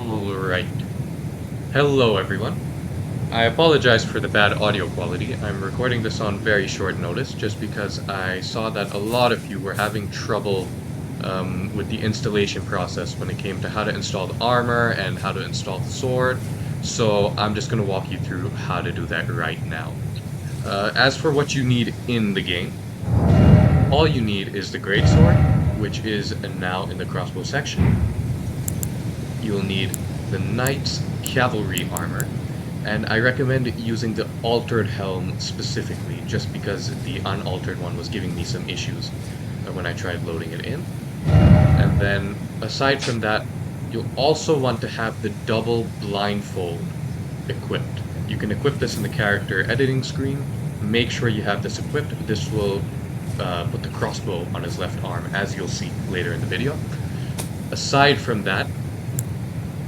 Alright. Hello, everyone. I apologize for the bad audio quality. I'm recording this on very short notice just because I saw that a lot of you were having trouble with the installation process when it came to how to install the armor and how to install the sword. So I'm just going to walk you through how to do that right now. As for what you need in the game, all you need is the greatsword, which is now in the crossbow section. You'll need the knight's cavalry armor, and I recommend using the altered helm specifically, just because the unaltered one was giving me some issues when I tried loading it in. And then, aside from that, you'll also want to have the double blindfold equipped. You can equip this in the character editing screen. Make sure you have this equipped. This will put the crossbow on his left arm, as you'll see later in the video. Aside from that,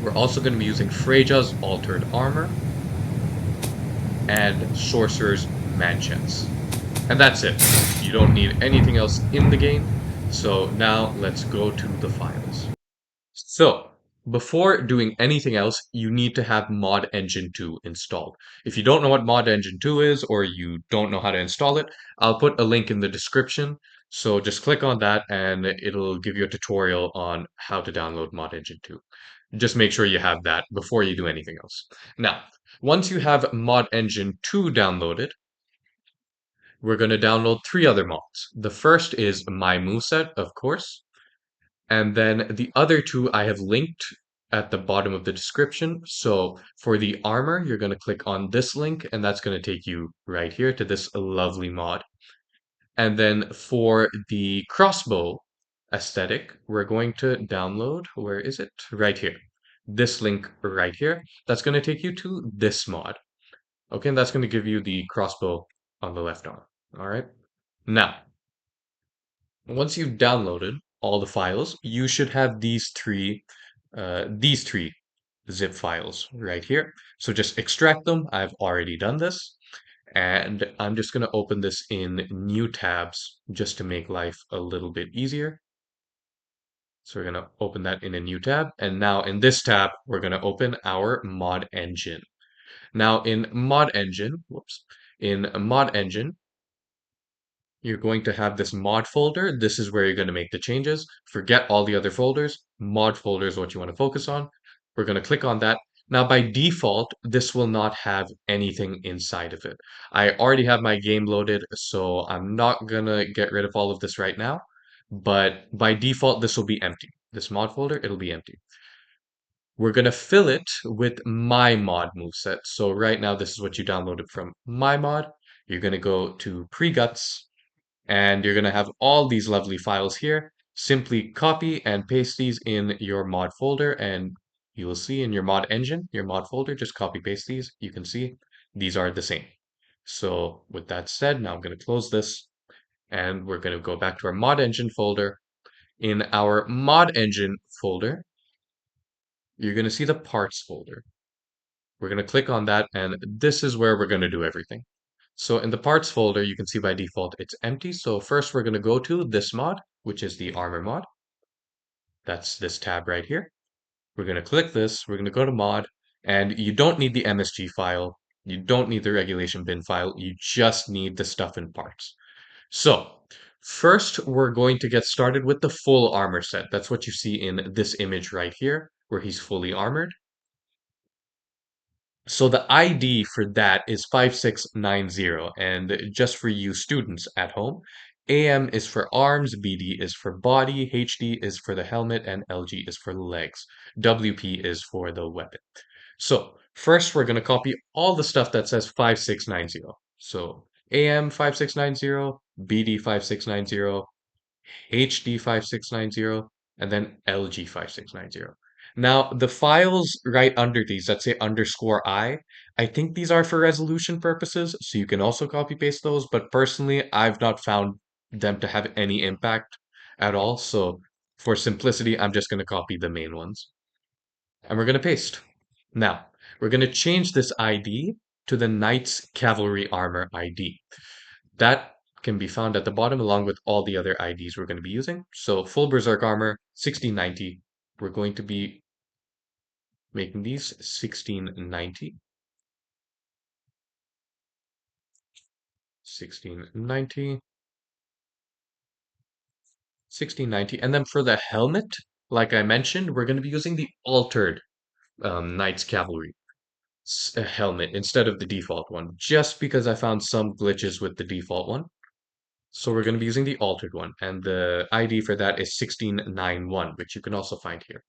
we're also going to be using Freyja's altered armor and Sorcerer's manchets. And that's it. You don't need anything else in the game. So now let's go to the files. So, before doing anything else, you need to have Mod Engine 2 installed. If you don't know what Mod Engine 2 is, or you don't know how to install it, I'll put a link in the description. So just click on that and it'll give you a tutorial on how to download Mod Engine 2. Just make sure you have that before you do anything else. Now, once you have Mod Engine 2 downloaded, we're going to download three other mods. The first is My Moveset, of course. And then the other two I have linked at the bottom of the description. So for the armor, you're going to click on this link, and that's going to take you right here to this lovely mod. And then for the crossbow aesthetic, we're going to download, where is it? Right here. This link right here. That's going to take you to this mod. Okay, and that's going to give you the crossbow on the left arm. All right. Now, once you've downloaded all the files, you should have these three zip files right here. So just extract them. I've already done this. And I'm just going to open this in new tabs just to make life a little bit easier. So we're going to open that in a new tab. And now in this tab, we're going to open our mod engine. Now in mod engine, you're going to have this mod folder. This is where you're going to make the changes. Forget all the other folders. Mod folder is what you want to focus on. We're going to click on that. Now, by default, this will not have anything inside of it. I already have my game loaded, so I'm not going to get rid of all of this right now. But by default, this will be empty. This mod folder, it'll be empty. We're going to fill it with my mod moveset. So right now, this is what you downloaded from my mod. You're going to go to pre-guts, and you're going to have all these lovely files here. Simply copy and paste these in your mod folder, and you will see in your mod engine, your mod folder, just copy paste these. You can see these are the same. So with that said, now I'm going to close this, and we're going to go back to our mod engine folder. In our mod engine folder, you're going to see the parts folder. We're going to click on that, and this is where we're going to do everything. So in the parts folder, you can see by default it's empty. So first we're going to go to this mod, which is the armor mod. That's this tab right here. We're going to click this. We're going to go to mod, and you don't need the MSG file. You don't need the regulation bin file. You just need the stuff in parts. So first we're going to get started with the full armor set. That's what you see in this image right here, where he's fully armored. So the ID for that is 5690. And just for you students at home, AM is for arms, BD is for body, HD is for the helmet, and LG is for legs. WP is for the weapon. So first we're going to copy all the stuff that says 5690. So AM 5690, BD 5690, HD 5690, and then LG 5690. Now, the files right under these that say underscore I think these are for resolution purposes, so you can also copy paste those, but personally, I've not found them to have any impact at all, so for simplicity, I'm just going to copy the main ones. And we're going to paste. Now, we're going to change this ID to the Knight's Cavalry Armor ID. That can be found at the bottom along with all the other IDs we're going to be using. So full Berserk Armor, 1690. We're going to be making these 1690. 1690. 1690. And then for the helmet, like I mentioned, we're going to be using the altered Knights Cavalry helmet instead of the default one, just because I found some glitches with the default one. So we're going to be using the altered one, and the ID for that is 1691, which you can also find here.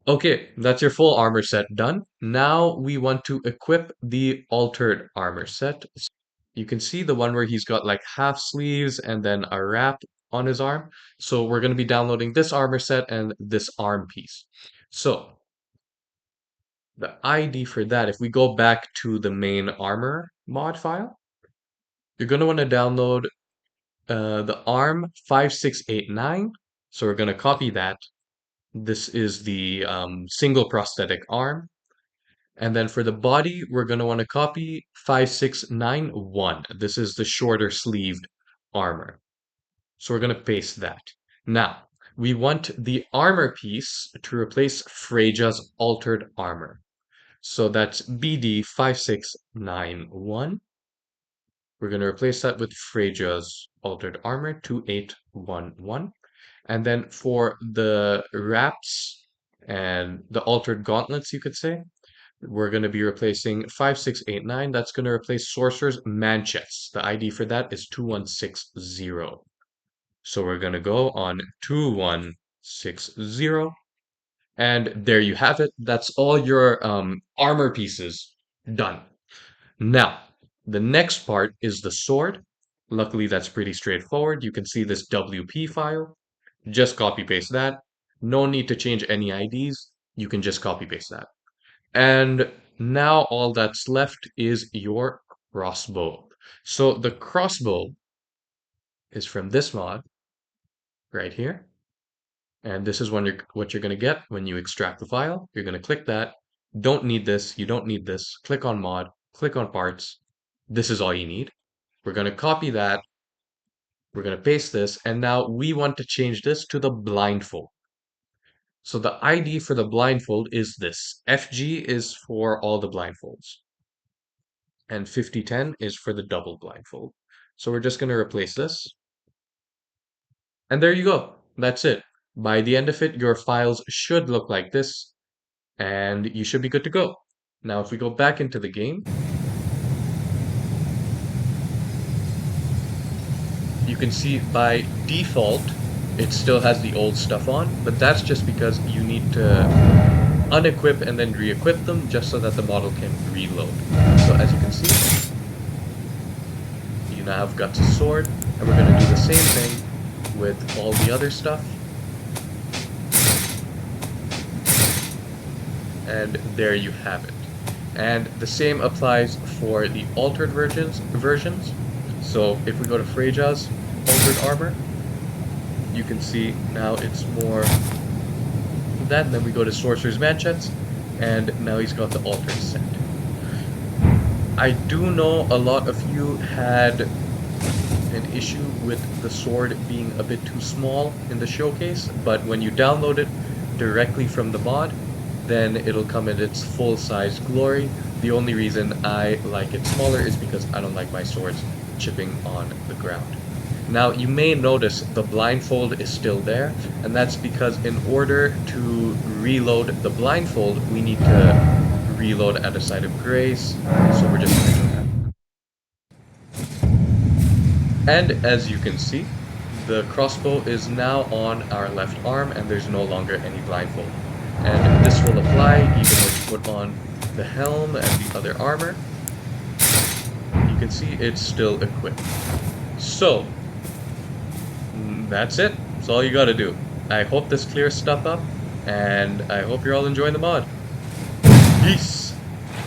Okay, that's your full armor set done. Now we want to equip the altered armor set. You can see the one where he's got like half sleeves and then a wrap on his arm. So we're going to be downloading this armor set and this arm piece. So the ID for that, if we go back to the main armor mod file, you're going to want to download the arm 5689. So we're going to copy that. This is the single prosthetic arm. And then for the body, we're going to want to copy 5691. This is the shorter sleeved armor. So we're going to paste that. Now, we want the armor piece to replace Freja's altered armor. So that's BD 5691. We're going to replace that with Freja's altered armor 2811. And then for the wraps and the altered gauntlets, you could say, we're going to be replacing 5689. That's going to replace Sorcerer's Manchets. The ID for that is 2160. So we're going to go on 2160. And there you have it. That's all your armor pieces done. Now, the next part is the sword. Luckily, that's pretty straightforward. You can see this WP file. Just copy paste that. No need to change any IDs. You can just copy paste that. And now all that's left is your crossbow. So the crossbow is from this mod right here. And this is what you're going to get when you extract the file. You're going to click that. Don't need this. You don't need this. Click on mod. Click on parts. This is all you need. We're going to copy that. We're going to paste this. And now we want to change this to the blindfold. So the ID for the blindfold is this. FG is for all the blindfolds. And 5010 is for the double blindfold. So we're just going to replace this. And there you go. That's it. By the end of it, your files should look like this, and you should be good to go. Now, if we go back into the game, you can see by default, it still has the old stuff on, but that's just because you need to unequip and then re-equip them just so that the model can reload. So as you can see, you now have Guts' sword, and we're going to do the same thing with all the other stuff. And there you have it. And the same applies for the altered versions. So if we go to Freja's altered armor, you can see now it's more that. Then we go to Sorcerer's Manchets, and now he's got the altered set. I do know a lot of you had an issue with the sword being a bit too small in the showcase, but when you download it directly from the mod, then it'll come in its full-size glory. The only reason I like it smaller is because I don't like my swords chipping on the ground. Now, you may notice the blindfold is still there, and that's because in order to reload the blindfold, we need to reload at a site of grace, so we're just going to do that. And as you can see, the crossbow is now on our left arm, and there's no longer any blindfold. And this will apply even when you put on the helm and the other armor. You can see it's still equipped. So, that's it. That's all you gotta do. I hope this clears stuff up, and I hope you're all enjoying the mod. Peace!